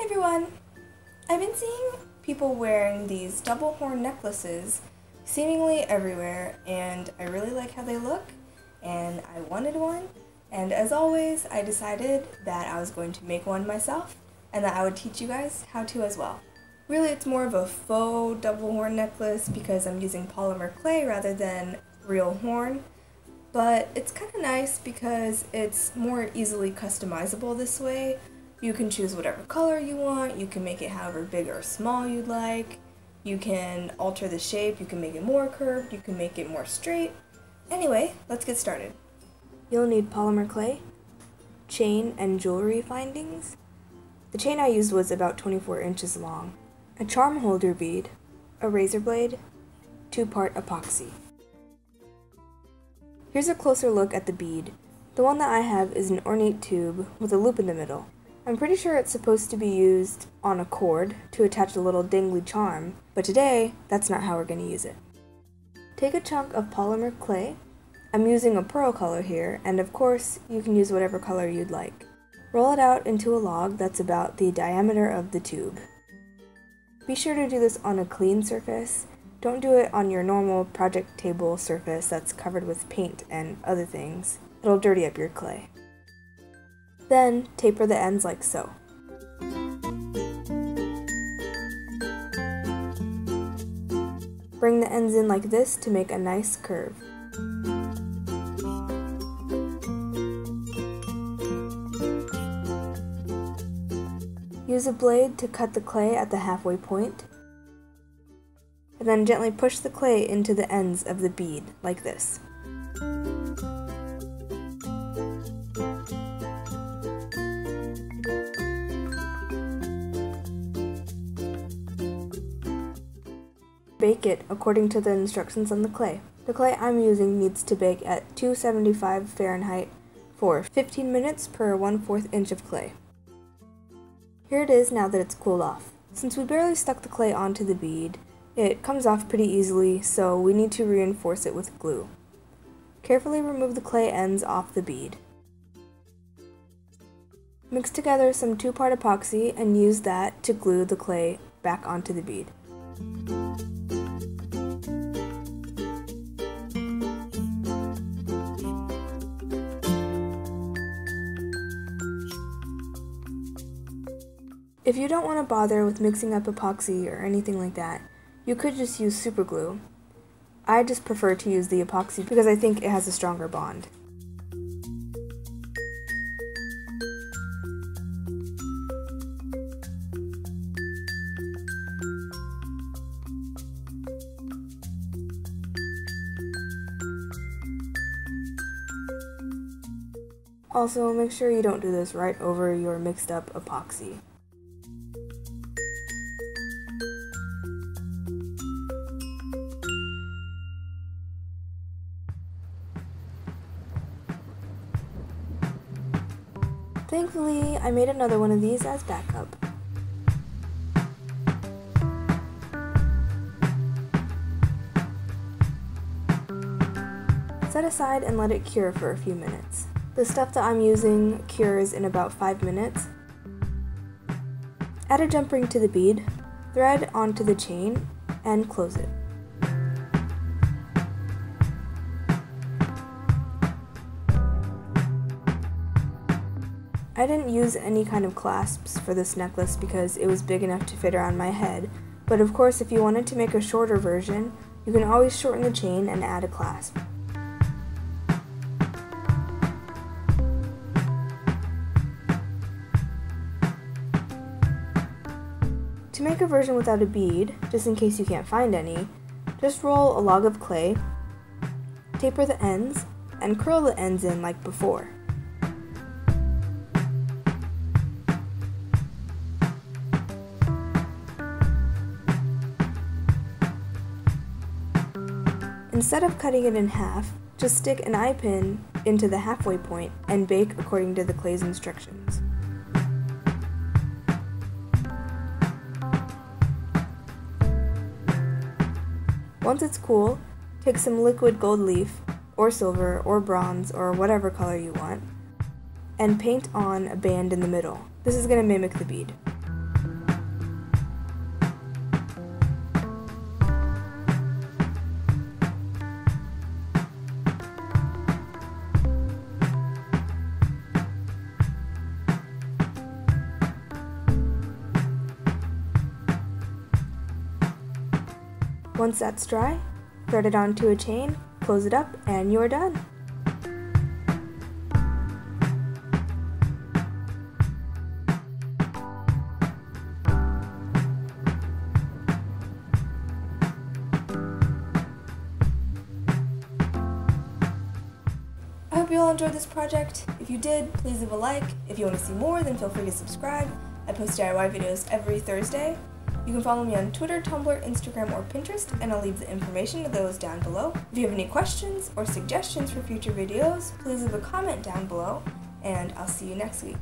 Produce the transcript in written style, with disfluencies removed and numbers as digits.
Hey everyone! I've been seeing people wearing these double horn necklaces seemingly everywhere, and I really like how they look, and I wanted one, and as always I decided that I was going to make one myself and that I would teach you guys how to as well. Really, it's more of a faux double horn necklace because I'm using polymer clay rather than real horn, but it's kind of nice because it's more easily customizable this way. You can choose whatever color you want, you can make it however big or small you'd like, you can alter the shape, you can make it more curved, you can make it more straight. Anyway, let's get started. You'll need polymer clay, chain and jewelry findings. The chain I used was about 24 inches long, a charm holder bead, a razor blade, 2-part epoxy. Here's a closer look at the bead. The one that I have is an ornate tube with a loop in the middle. I'm pretty sure it's supposed to be used on a cord to attach a little dangly charm, but today, that's not how we're going to use it. Take a chunk of polymer clay. I'm using a pearl color here, and of course, you can use whatever color you'd like. Roll it out into a log that's about the diameter of the tube. Be sure to do this on a clean surface. Don't do it on your normal project table surface that's covered with paint and other things. It'll dirty up your clay. Then, taper the ends like so. Bring the ends in like this to make a nice curve. Use a blade to cut the clay at the halfway point, and then gently push the clay into the ends of the bead, like this. Bake it according to the instructions on the clay. The clay I'm using needs to bake at 275 Fahrenheit for 15 minutes per 1/4 inch of clay. Here it is now that it's cooled off. Since we barely stuck the clay onto the bead, it comes off pretty easily, so we need to reinforce it with glue. Carefully remove the clay ends off the bead. Mix together some 2-part epoxy and use that to glue the clay back onto the bead. If you don't want to bother with mixing up epoxy or anything like that, you could just use super glue. I just prefer to use the epoxy because I think it has a stronger bond. Also, make sure you don't do this right over your mixed up epoxy. Thankfully, I made another one of these as backup. Set aside and let it cure for a few minutes. The stuff that I'm using cures in about 5 minutes. Add a jump ring to the bead, thread onto the chain, and close it. I didn't use any kind of clasps for this necklace because it was big enough to fit around my head, but of course if you wanted to make a shorter version, you can always shorten the chain and add a clasp. To make a version without a bead, just in case you can't find any, just roll a log of clay, taper the ends, and curl the ends in like before. Instead of cutting it in half, just stick an eye pin into the halfway point and bake according to the clay's instructions. Once it's cool, take some liquid gold leaf, or silver, or bronze, or whatever color you want, and paint on a band in the middle. This is going to mimic the bead. Once that's dry, thread it onto a chain, close it up, and you're done. I hope you all enjoyed this project. If you did, please leave a like. If you want to see more, then feel free to subscribe. I post DIY videos every Thursday. You can follow me on Twitter, Tumblr, Instagram, or Pinterest, and I'll leave the information to those down below. If you have any questions or suggestions for future videos, please leave a comment down below, and I'll see you next week.